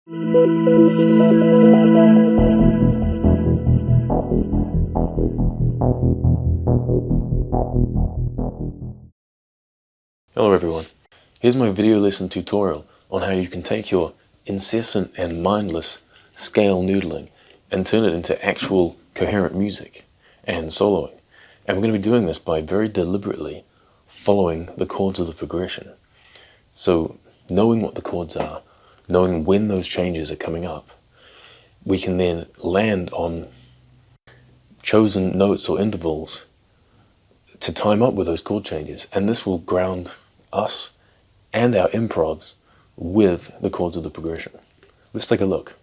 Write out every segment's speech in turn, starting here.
Hello everyone, here's my video lesson tutorial on how you can take your incessant and mindless scale noodling and turn it into actual coherent music and soloing. And we're going to be doing this by very deliberately following the chords of the progression. So knowing what the chords are, knowing when those changes are coming up, we can then land on chosen notes or intervals to time up with those chord changes, and this will ground us and our improvs with the chords of the progression. Let's take a look.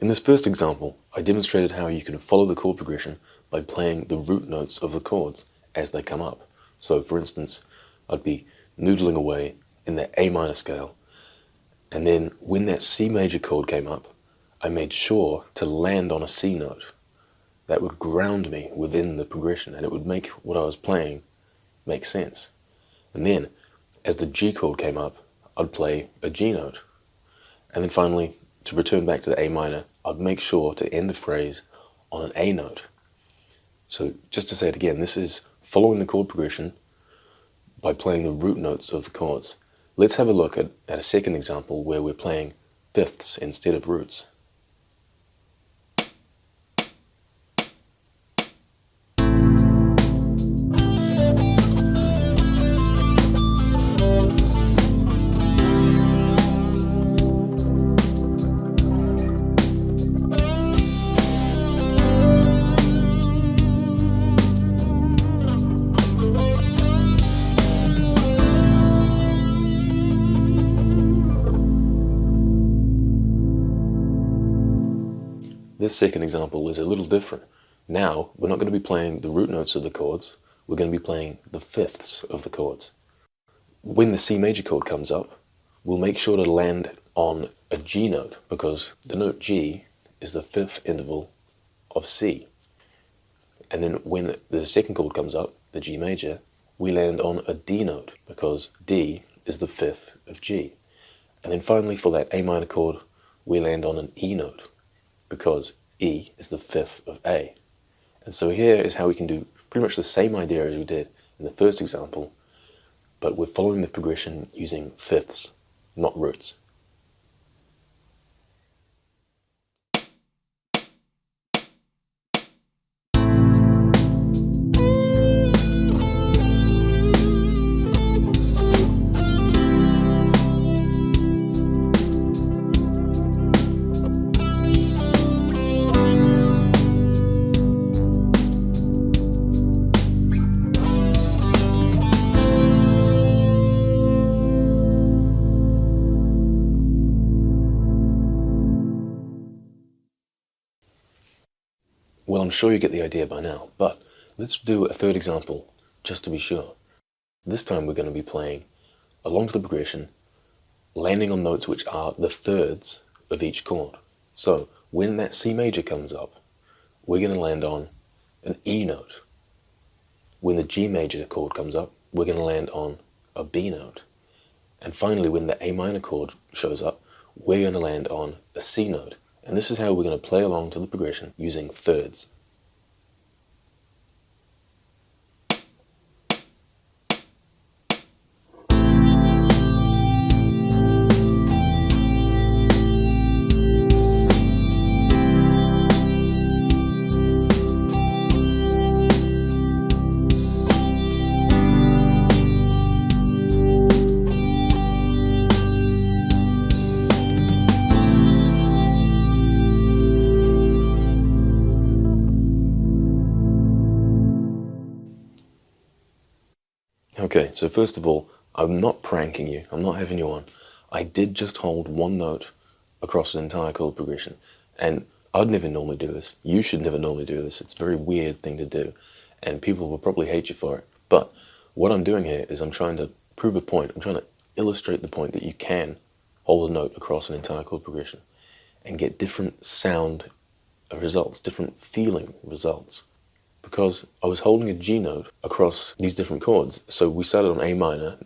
In this first example, I demonstrated how you can follow the chord progression by playing the root notes of the chords as they come up. So for instance, I'd be noodling away in the A minor scale, and then when that C major chord came up, I made sure to land on a C note. That would ground me within the progression, and it would make what I was playing make sense. And then, as the G chord came up, I'd play a G note. And then finally, to return back to the A minor, I'd make sure to end the phrase on an A note. So just to say it again, this is following the chord progression by playing the root notes of the chords. Let's have a look at a second example where we're playing fifths instead of roots. This second example is a little different. Now, we're not going to be playing the root notes of the chords, we're going to be playing the fifths of the chords. When the C major chord comes up, we'll make sure to land on a G note, because the note G is the fifth interval of C. And then when the second chord comes up, the G major, we land on a D note, because D is the fifth of G. And then finally, for that A minor chord, we land on an E note, because E is the fifth of A. And so here is how we can do pretty much the same idea as we did in the first example, but we're following the progression using fifths, not roots. Well, I'm sure you get the idea by now, but let's do a third example just to be sure. This time we're going to be playing along to the progression, landing on notes which are the thirds of each chord. So when that C major comes up, we're going to land on an E note. When the G major chord comes up, we're going to land on a B note. And finally, when the A minor chord shows up, we're going to land on a C note. And this is how we're going to play along to the progression using thirds. Okay, so first of all, I'm not pranking you, I'm not having you on. I did just hold one note across an entire chord progression. And I'd never normally do this. You should never normally do this. It's a very weird thing to do, and people will probably hate you for it. But what I'm doing here is I'm trying to prove a point. I'm trying to illustrate the point that you can hold a note across an entire chord progression and get different sound results, different feeling results. Because I was holding a G note across these different chords. So we started on A minor,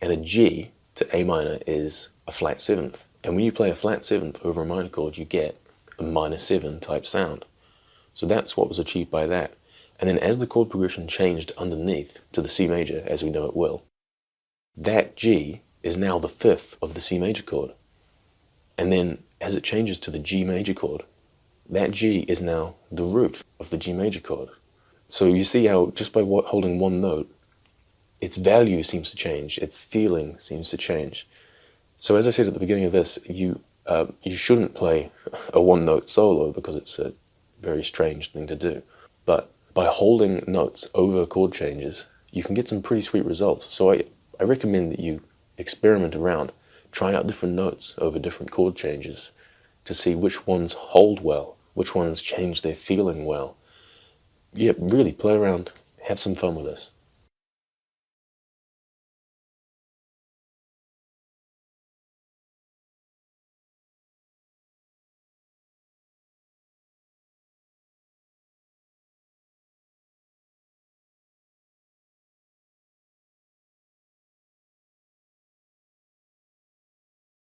and a G to A minor is a flat seventh. And when you play a flat seventh over a minor chord, you get a minor 7 type sound. So that's what was achieved by that. And then as the chord progression changed underneath to the C major, as we know it will, that G is now the fifth of the C major chord. And then as it changes to the G major chord, that G is now the root of the G major chord. So you see how just by holding one note, its value seems to change, its feeling seems to change. So as I said at the beginning of this, you shouldn't play a one-note solo because it's a very strange thing to do. But by holding notes over chord changes, you can get some pretty sweet results. So I recommend that you experiment around, try out different notes over different chord changes to see which ones hold well, which ones change their feeling well. Yeah, really play around, have some fun with this.